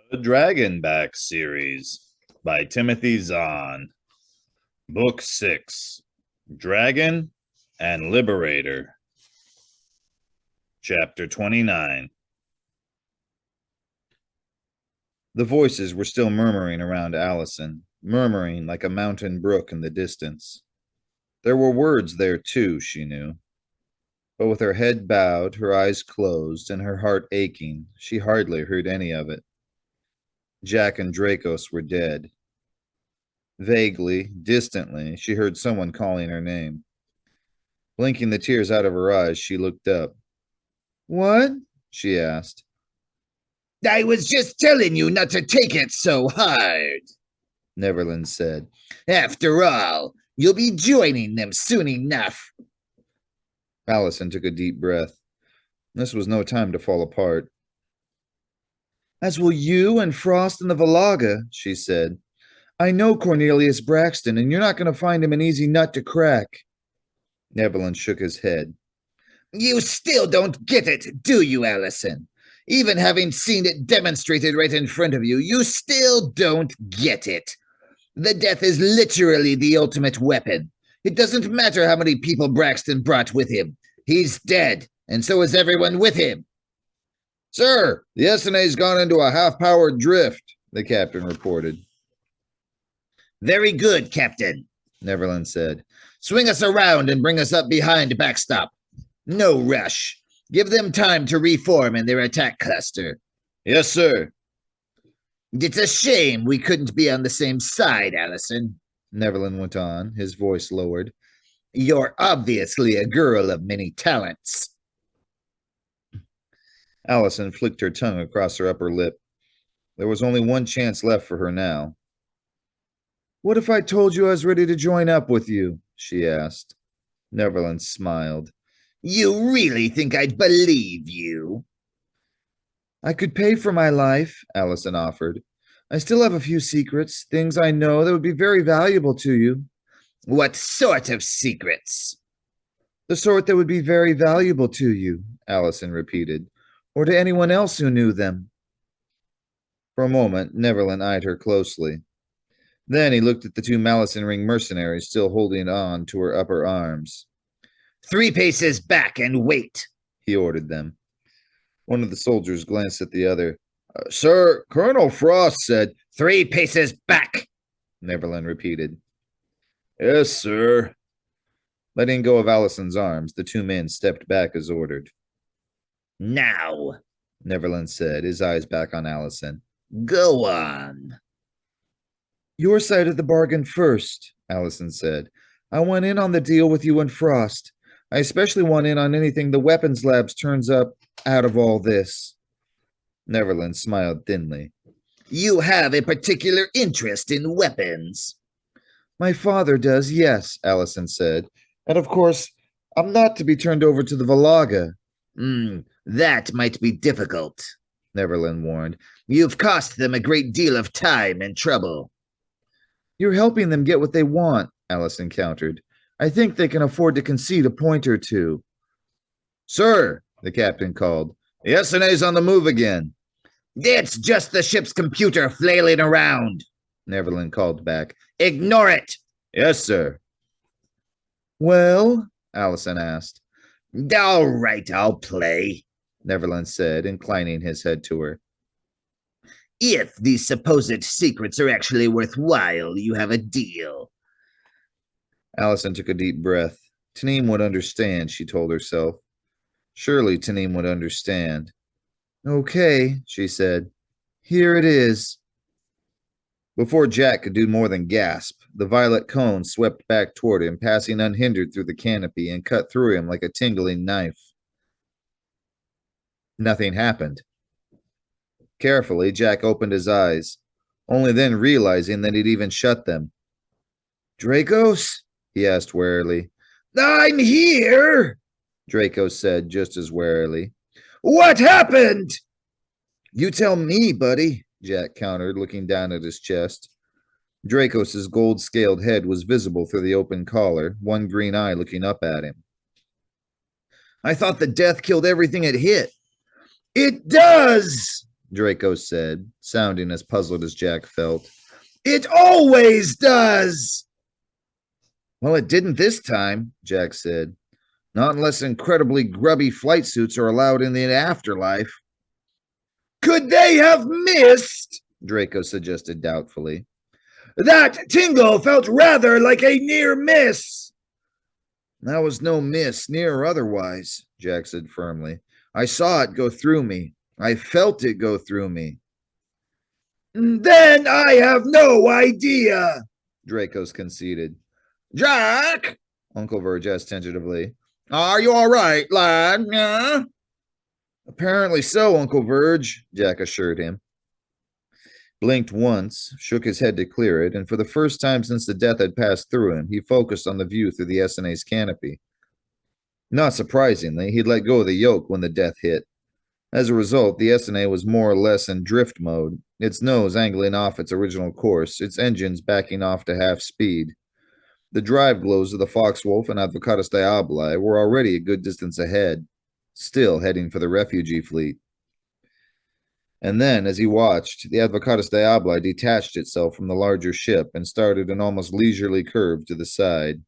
The Dragonback Series by Timothy Zahn. Book 6, Dragon and Liberator. Chapter 29. The voices were still murmuring around Allison, murmuring like a mountain brook in the distance. There were words there, too, she knew. But with her head bowed, her eyes closed, and her heart aching, she hardly heard any of it. Jack and Dracos were dead. Vaguely, distantly, she heard someone calling her name. Blinking the tears out of her eyes, she looked up. "What?" she asked. "I was just telling you not to take it so hard," Neverland said. "After all, you'll be joining them soon enough." Allison took a deep breath. This was no time to fall apart. "As will you and Frost and the Valaga," she said. "I know Cornelius Braxton, and you're not going to find him an easy nut to crack." Neverland shook his head. "You still don't get it, do you, Allison? Even having seen it demonstrated right in front of you, you still don't get it. The death is literally the ultimate weapon. It doesn't matter how many people Braxton brought with him. He's dead, and so is everyone with him." "Sir, the SNA's gone into a half-powered drift," the captain reported. "Very good, Captain," Neverland said. "Swing us around and bring us up behind backstop. No rush. Give them time to reform in their attack cluster." "Yes, sir." "It's a shame we couldn't be on the same side, Allison," Neverland went on, his voice lowered. "You're obviously a girl of many talents." Allison flicked her tongue across her upper lip. There was only one chance left for her now. "What if I told you I was ready to join up with you?" she asked. Neverland smiled. "You really think I'd believe you?" "I could pay for my life," Allison offered. "I still have a few secrets, things I know that would be very valuable to you." "What sort of secrets?" "The sort that would be very valuable to you," Allison repeated, "or to anyone else who knew them." For a moment, Neverland eyed her closely. Then he looked at the two Malison Ring mercenaries still holding on to her upper arms. 3 paces back and wait," he ordered them. One of the soldiers glanced at the other. "Sir, Colonel Frost said—" 3 paces back," Neverland repeated. "Yes, sir." Letting go of Allison's arms, the two men stepped back as ordered. "Now," Neverland said, his eyes back on Allison. "Go on." "Your side of the bargain first," Allison said. "I want in on the deal with you and Frost. I especially want in on anything the weapons labs turns up out of all this." Neverland smiled thinly. "You have a particular interest in weapons." "My father does, yes," Allison said. "And of course, I'm not to be turned over to the Valaga." That might be difficult," Neverland warned. "You've cost them a great deal of time and trouble." "You're helping them get what they want," Allison countered. "I think they can afford to concede a point or two." "Sir," the captain called, "the SNA's on the move again." "It's just the ship's computer flailing around," Neverland called back. "Ignore it." "Yes, sir." "Well?" Allison asked. "All right, I'll play," Neverland said, inclining his head to her. "If these supposed secrets are actually worthwhile, you have a deal." Allison took a deep breath. Tanim would understand, she told herself. Surely Tanim would understand. "Okay," she said. "Here it is." Before Jack could do more than gasp, the violet cone swept back toward him, passing unhindered through the canopy and cut through him like a tingling knife. Nothing happened. Carefully, Jack opened his eyes, only then realizing that he'd even shut them. "Dracos?" he asked warily. "I'm here," Dracos said just as warily. "What happened?" "You tell me, buddy," Jack countered, looking down at his chest. Dracos's gold-scaled head was visible through the open collar, one green eye looking up at him. "I thought the death killed everything it hit." "It does!" Draco said, sounding as puzzled as Jack felt. It always does! Well, it didn't this time, Jack said. Not unless incredibly grubby flight suits are allowed in the afterlife. Could they have missed? Draco suggested doubtfully. That tingle felt rather like a near miss. That was no miss, near or otherwise, Jack said firmly. I saw it go through me. I felt it go through me. Then I have no idea, Draco's conceded. Jack, Uncle Verge asked tentatively. Are you all right, lad? Yeah? Apparently so, Uncle Verge, Jack assured him. Blinked once, shook his head to clear it, and for the first time since the death had passed through him, he focused on the view through the SNA's canopy. Not surprisingly, he'd let go of the yoke when the death hit. As a result, the SNA was more or less in drift mode, its nose angling off its original course, its engines backing off to half speed. The drive glows of the Foxwolf and Advocatus Diaboli were already a good distance ahead, still heading for the refugee fleet. And then, as he watched, the Advocatus Diaboli detached itself from the larger ship and started an almost leisurely curve to the side.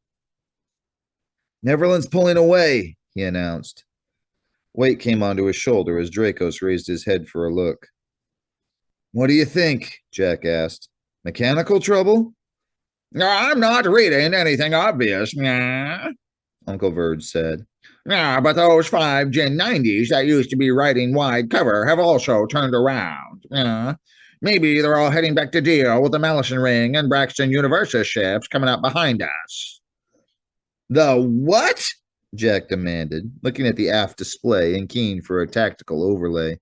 Neverland's pulling away, he announced. Weight came onto his shoulder as Dracos raised his head for a look. What do you think? Jack asked. Mechanical trouble? I'm not reading anything obvious, yeah, Uncle Verge said. Yeah, but those 5 Gen 90s that used to be riding wide cover have also turned around. Yeah. Maybe they're all heading back to deal with the Malison Ring and Braxton Universalis ships coming up behind us. The what? Jack demanded, looking at the aft display and keen for a tactical overlay.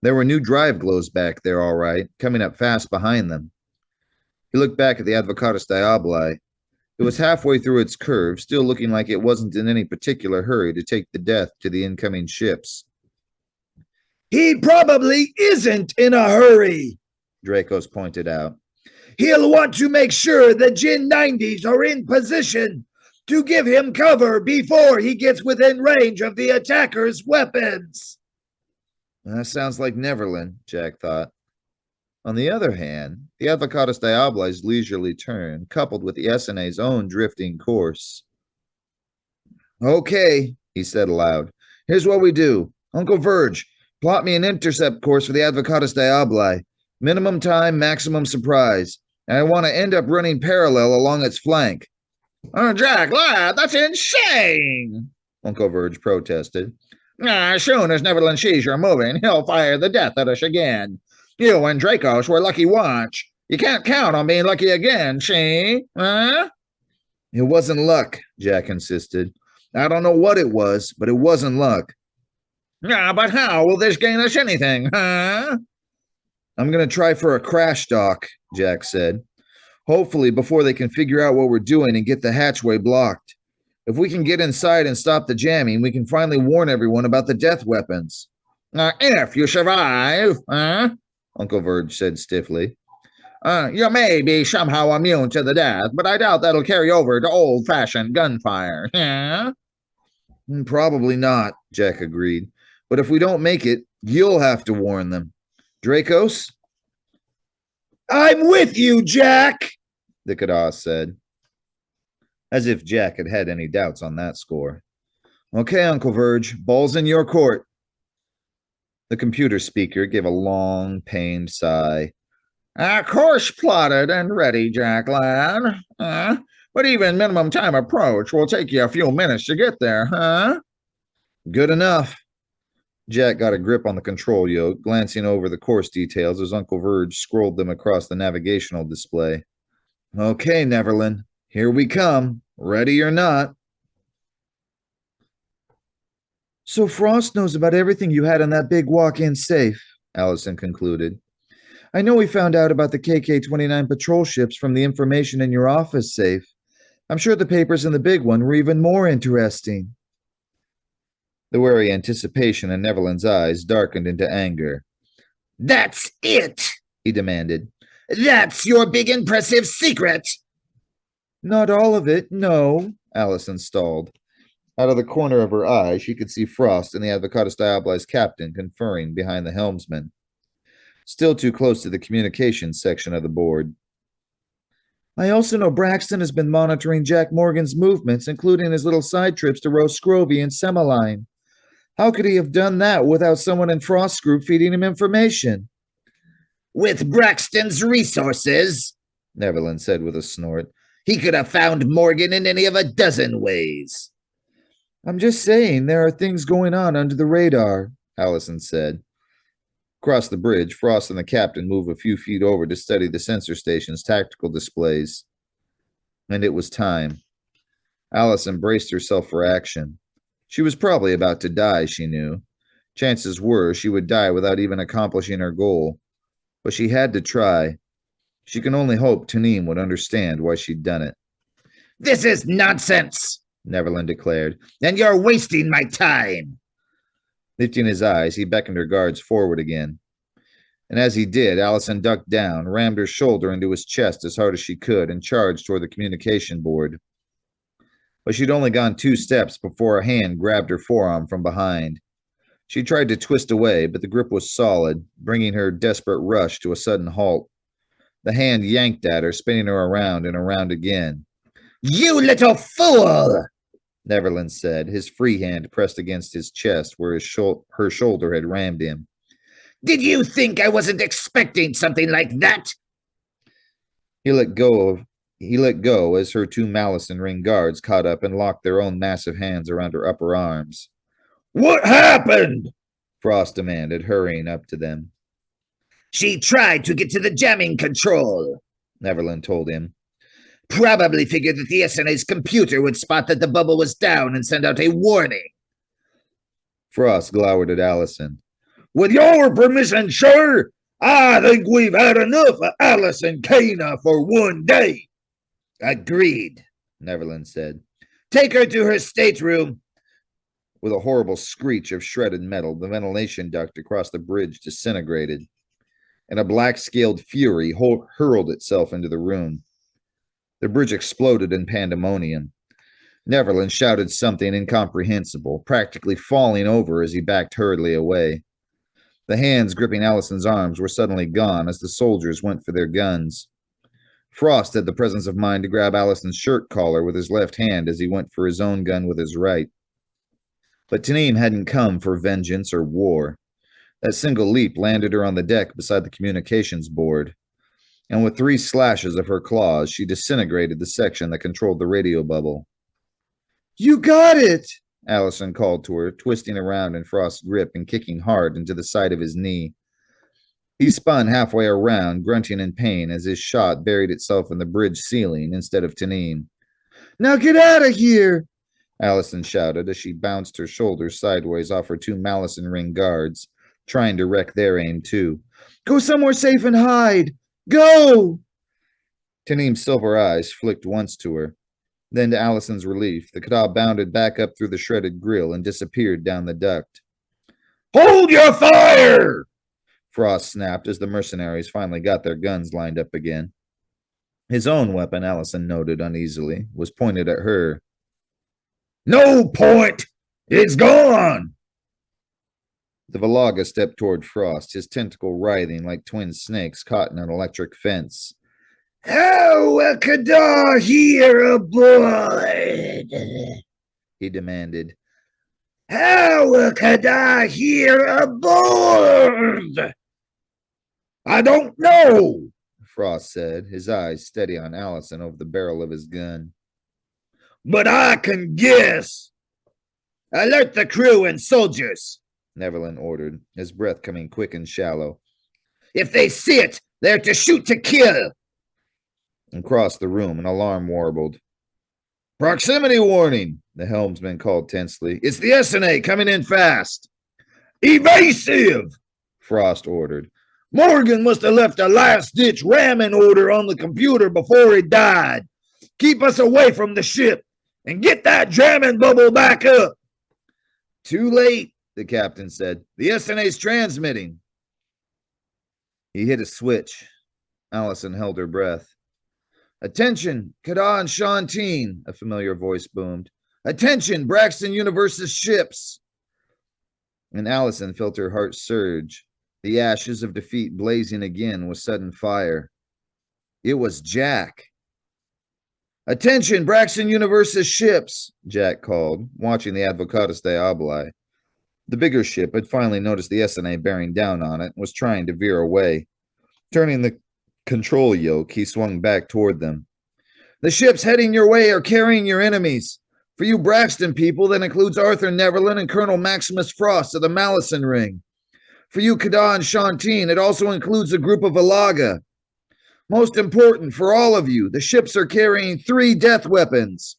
There were new drive glows back there, all right, coming up fast behind them. He looked back at the Advocatus Diaboli. It was halfway through its curve, still looking like it wasn't in any particular hurry to take the death to the incoming ships. He probably isn't in a hurry, Dracos pointed out. He'll want to make sure the Gen 90s are in position to give him cover before he gets within range of the attacker's weapons. That sounds like Neverland, Jack thought. On the other hand, the Advocatus Diaboli's leisurely turn, coupled with the SNA's own drifting course. Okay, he said aloud. Here's what we do. Uncle Verge, plot me an intercept course for the Advocatus Diaboli. Minimum time, maximum surprise. And I want to end up running parallel along its flank. Oh, Jack, lad, that's insane, Uncle Verge protested. As soon as Neverland sees you're moving, he'll fire the death at us again. You and Dracos were lucky once. You can't count on being lucky again, see? Huh? It wasn't luck, Jack insisted. I don't know what it was, but it wasn't luck. Yeah, but how will this gain us anything, huh? I'm going to try for a crash dock, Jack said. Hopefully before they can figure out what we're doing and get the hatchway blocked. If we can get inside and stop the jamming, we can finally warn everyone about the death weapons. If you survive, huh? Uncle Verge said stiffly. You may be somehow immune to the death, but I doubt that'll carry over to old-fashioned gunfire, yeah? Probably not, Jack agreed. But if we don't make it, you'll have to warn them. Dracos? I'm with you, Jack, the Kadas said. As if Jack had had any doubts on that score. Okay, Uncle Verge, ball's in your court. The computer speaker gave a long, pained sigh. Course plotted and ready, Jack, lad. But even minimum time approach will take you a few minutes to get there, huh? Good enough. Jack got a grip on the control yoke, glancing over the course details as Uncle Verge scrolled them across the navigational display. Okay, Neverland, here we come, ready or not. So Frost knows about everything you had in that big walk-in safe, Allison concluded. I know we found out about the KK-29 patrol ships from the information in your office safe. I'm sure the papers in the big one were even more interesting. The wary anticipation in Neverland's eyes darkened into anger. That's it, he demanded. That's your big impressive secret. Not all of it, no, Allison stalled. Out of the corner of her eye, she could see Frost and the Advocatus Diaboli's captain conferring behind the helmsman. still too close to the communications section of the board. I also know Braxton has been monitoring Jack Morgan's movements, including his little side trips to Roscrovy and Semaline. How could he have done that without someone in Frost's group feeding him information? With Braxton's resources, Neverland said with a snort, he could have found Morgan in any of a dozen ways. I'm just saying there are things going on under the radar, Allison said. Across the bridge, Frost and the captain moved a few feet over to study the sensor station's tactical displays. And it was time. Allison braced herself for action. She was probably about to die, she knew. Chances were she would die without even accomplishing her goal. But she had to try. She can only hope Tanim would understand why she'd done it. This is nonsense, Neverland declared, and you're wasting my time. Lifting his eyes, he beckoned her guards forward again. And as he did, Allison ducked down, rammed her shoulder into his chest as hard as she could, and charged toward the communication board. But she'd only gone 2 steps before a hand grabbed her forearm from behind. She tried to twist away, but the grip was solid, bringing her desperate rush to a sudden halt. The hand yanked at her, spinning her around and around again. You little fool! Neverland said, his free hand pressed against his chest where her shoulder had rammed him. Did you think I wasn't expecting something like that? He let go as her 2 Malison ring guards caught up and locked their own massive hands around her upper arms. What happened? Frost demanded, hurrying up to them. She tried to get to the jamming control, Neverland told him. Probably figured that the SNA's computer would spot that the bubble was down and send out a warning. Frost glowered at Allison. With your permission, sir, I think we've had enough of Allison Kana for one day. Agreed, Neverland said. Take her to her stateroom. With a horrible screech of shredded metal, the ventilation duct across the bridge disintegrated, and a black-scaled fury hurled itself into the room. The bridge exploded in pandemonium. Neverland shouted something incomprehensible, practically falling over as he backed hurriedly away. The hands gripping Allison's arms were suddenly gone as the soldiers went for their guns. Frost had the presence of mind to grab Allison's shirt collar with his left hand as he went for his own gun with his right. But Tanim hadn't come for vengeance or war. That single leap landed her on the deck beside the communications board, and with 3 slashes of her claws, she disintegrated the section that controlled the radio bubble. You got it! Allison called to her, twisting around in Frost's grip and kicking hard into the side of his knee. He spun halfway around, grunting in pain as his shot buried itself in the bridge ceiling instead of Tanim. Now get out of here! Allison shouted as she bounced her shoulders sideways off her 2 Malison ring guards, trying to wreck their aim too. Go somewhere safe and hide! Go! Tanim's silver eyes flicked once to her. Then, to Allison's relief, the Kadab bounded back up through the shredded grill and disappeared down the duct. Hold your fire! Frost snapped as the mercenaries finally got their guns lined up again. His own weapon, Allison noted uneasily, was pointed at her. No point! It's gone! The Valaga stepped toward Frost, his tentacle writhing like twin snakes caught in an electric fence. How will Kadar hear aboard? He demanded. How will Kadar hear aboard? I don't know, Frost said, his eyes steady on Allison over the barrel of his gun. But I can guess. Alert the crew and soldiers, Neverland ordered, his breath coming quick and shallow. If they see it, they're to shoot to kill. Across the room, an alarm warbled. Proximity warning, the helmsman called tensely. It's the SNA coming in fast. Evasive, Frost ordered. Morgan must have left a last-ditch ramming order on the computer before he died. Keep us away from the ship and get that jamming bubble back up. Too late, the captain said. The SNA's transmitting. He hit a switch. Allison held her breath. Attention, Kada and Shantine, a familiar voice boomed. Attention, Braxton Universe's ships. And Allison felt her heart surge. the ashes of defeat blazing again with sudden fire. It was Jack. "Attention, Braxton Universe's ships," Jack called, watching the Advocatus Diaboli. The bigger ship had finally noticed the SNA bearing down on it and was trying to veer away. Turning the control yoke, he swung back toward them. "The ships heading your way are carrying your enemies. For you Braxton people, that includes Arthur Neverland and Colonel Maximus Frost of the Malison Ring. For you Kada and Shantine, it also includes a group of Alaga. Most important, for all of you, the ships are carrying 3 death weapons."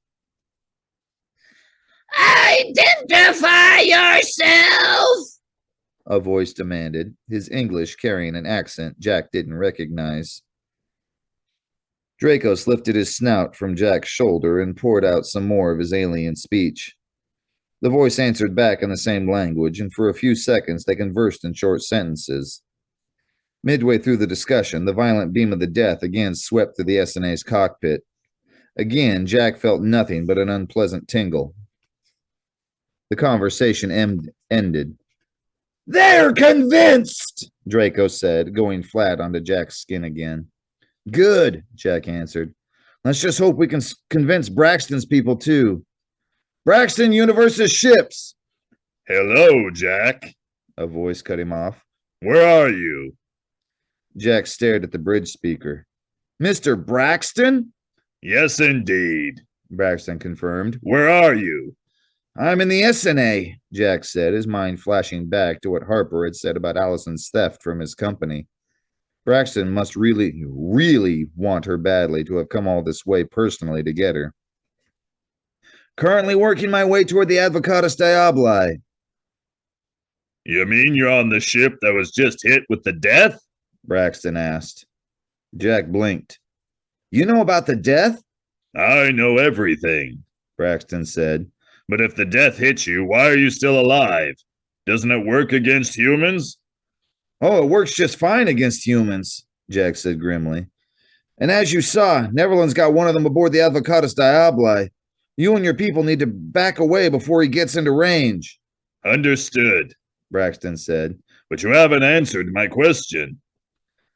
"Identify yourself!" a voice demanded, his English carrying an accent Jack didn't recognize. Dracos lifted his snout from Jack's shoulder and poured out some more of his alien speech. The voice answered back in the same language, and for a few seconds they conversed in short sentences. Midway through the discussion, the violent beam of the death again swept through the SNA's cockpit. Again, Jack felt nothing but an unpleasant tingle. The conversation ended. "They're convinced," Draco said, going flat onto Jack's skin again. "Good," Jack answered. "Let's just hope we can convince Braxton's people too. Braxton Universe's ships." "Hello, Jack," a voice cut him off. "Where are you?" Jack stared at the bridge speaker. "Mr. Braxton?" "Yes, indeed," Braxton confirmed. "Where are you?" "I'm in the SNA," Jack said, his mind flashing back to what Harper had said about Allison's theft from his company. Braxton must really, really want her badly to have come all this way personally to get her. "Currently working my way toward the Advocatus Diaboli." "You mean you're on the ship that was just hit with the death?" Braxton asked. Jack blinked. "You know about the death?" "I know everything," Braxton said. "But if the death hits you, why are you still alive? Doesn't it work against humans?" "Oh, it works just fine against humans," Jack said grimly. "And as you saw, Neverland's got one of them aboard the Advocatus Diaboli. You and your people need to back away before he gets into range." "Understood," Braxton said. "But you haven't answered my question."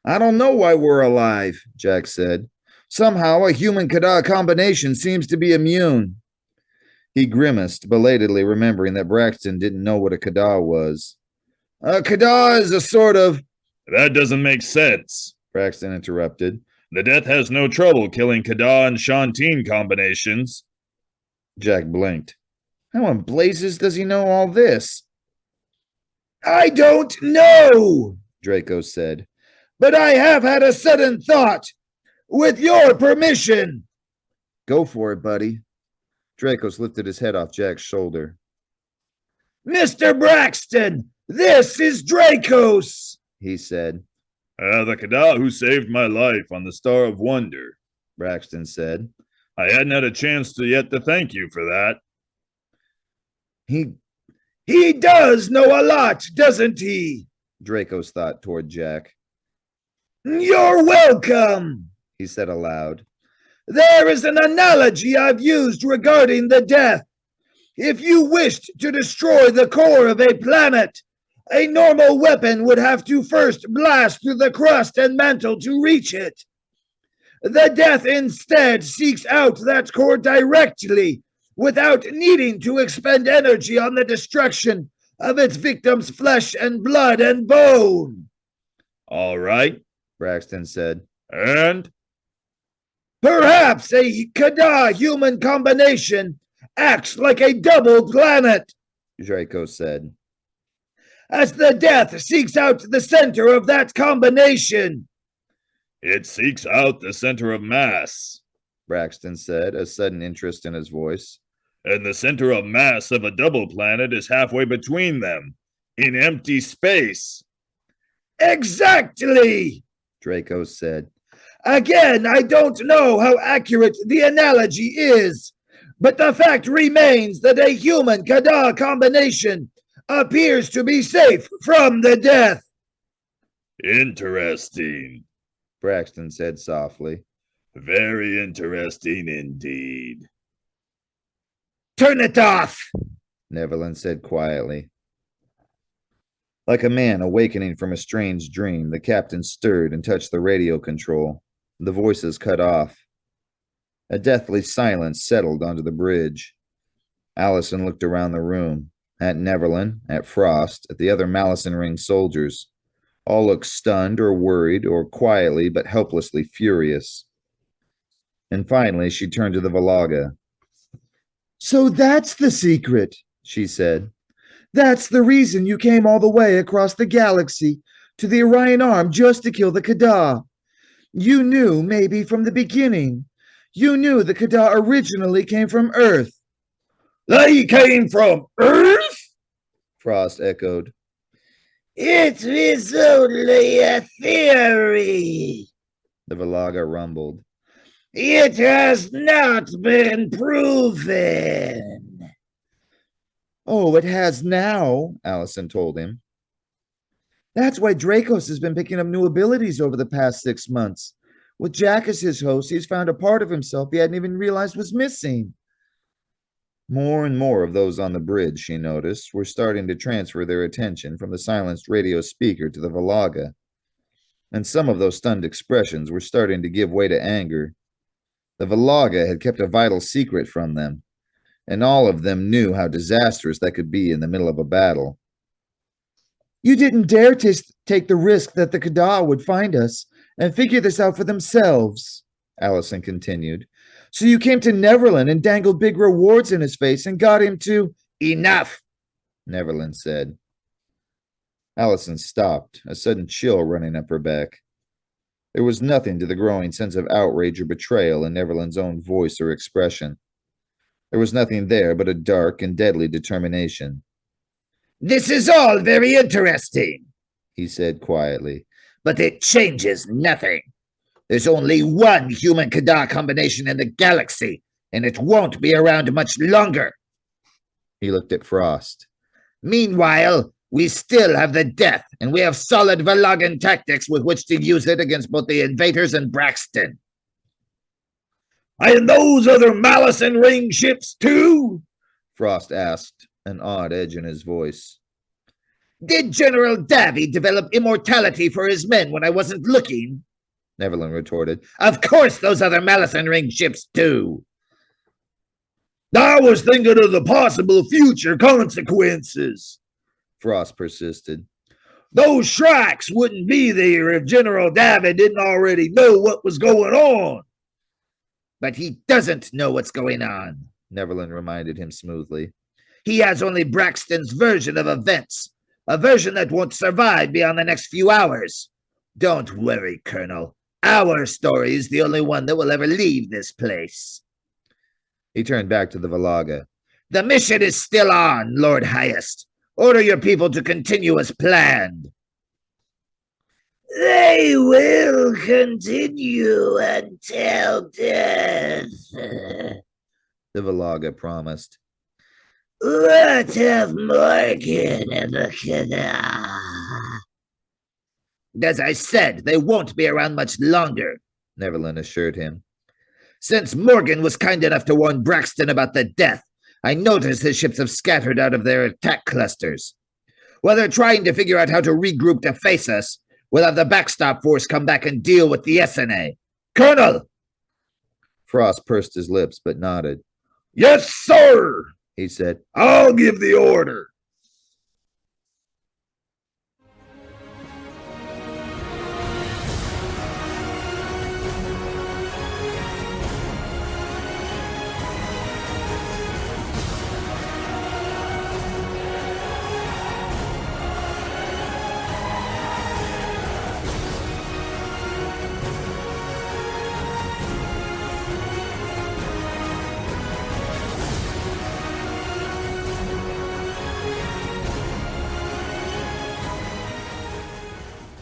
"I don't know why we're alive," Jack said. "Somehow a human-Kada combination seems to be immune." He grimaced, belatedly remembering that Braxton didn't know what a Kada was. "A Kada is a sort of—" "That doesn't make sense," Braxton interrupted. "The death has no trouble killing Kada and Shantine combinations." Jack blinked. How in blazes does he know all this? "I don't know," Draco said. "but I have had a sudden thought. With your permission." "Go for it, buddy." Dracos lifted his head off Jack's shoulder. "Mr. Braxton, this is Dracos," he said. "The Kada who saved my life on the Star of Wonder," Braxton said. "I hadn't had a chance yet to thank you for that." He does know a lot, doesn't he?" Dracos thought toward Jack. "You're welcome," he said aloud. "There is an analogy I've used regarding the death. If you wished to destroy the core of a planet, a normal weapon would have to first blast through the crust and mantle to reach it. The death instead seeks out that core directly, without needing to expend energy on the destruction of its victim's flesh and blood and bone." "All right," Braxton said. "And?" "Perhaps a Kada-human combination acts like a double planet," Draco said. "as the death seeks out the center of that combination." "It seeks out the center of mass," Braxton said, a sudden interest in his voice. "And the center of mass of a double planet is halfway between them, in empty space." "Exactly," Draco said. "Again, I don't know how accurate the analogy is, but the fact remains that a human-Kada combination appears to be safe from the death." "Interesting," Braxton said softly. "Very interesting indeed." "Turn it off," Neverland said quietly. Like a man awakening from a strange dream, the captain stirred and touched the radio control. The voices cut off. A deathly silence settled onto the bridge. Allison looked around the room, at Neverland, at Frost, at the other Malison Ring soldiers. All looked stunned or worried or quietly but helplessly furious. And finally, she turned to the Valaga. So that's the secret, She said. That's the reason you came all the way across the galaxy to the Orion Arm just to kill the Kada. You knew, maybe from the beginning. You knew the Kada originally came from Earth. They came from Earth? Frost echoed. It is only a theory. The Valaga rumbled. It has not been proven. Oh, it has now, Allison told him. That's why Dracos has been picking up new abilities over the past 6 months. With Jack as his host, he's found a part of himself he hadn't even realized was missing. More and more of those on the bridge, she noticed, were starting to transfer their attention from the silenced radio speaker to the Valaga. And some of those stunned expressions were starting to give way to anger. The Valaga had kept a vital secret from them, and all of them knew how disastrous that could be in the middle of a battle. You didn't dare take the risk that the Kada would find us and figure this out for themselves, Allison continued. So you came to Neverland and dangled big rewards in his face and got him to... Enough, Neverland said. Allison stopped, a sudden chill running up her back. There was nothing to the growing sense of outrage or betrayal in Neverland's own voice or expression. There was nothing there but a dark and deadly determination. This is all very interesting, He said quietly. But it changes nothing. There's only one human Kada combination in the galaxy, and it won't be around much longer. He looked at Frost. Meanwhile, we still have the Death, and we have solid Valagan tactics with which to use it against both the invaders and Braxton. And those other Malison Ring ships too? Frost asked, an odd edge in his voice. Did General Davy develop immortality for his men when I wasn't looking? Neverland retorted. Of course those other Malison Ring ships do. I was thinking of the possible future consequences. Frost persisted. Those Shrikes wouldn't be there if General Davy didn't already know what was going on. But he doesn't know what's going on, Neverland reminded him smoothly. He has only Braxton's version of events, a version that won't survive beyond the next few hours. Don't worry, Colonel. Our story is the only one that will ever leave this place. He turned back to the Valaga. The mission is still on, Lord Highest. Order your people to continue as planned. They will continue until death, The Valaga promised. What of Morgan and the Kada? As I said, they won't be around much longer, Neverland assured him. Since Morgan was kind enough to warn Braxton about the Death, I noticed his ships have scattered out of their attack clusters. While they're trying to figure out how to regroup to face us, we'll have the backstop force come back and deal with the SNA. Colonel! Frost pursed his lips but nodded. Yes, sir, He said. I'll give the order.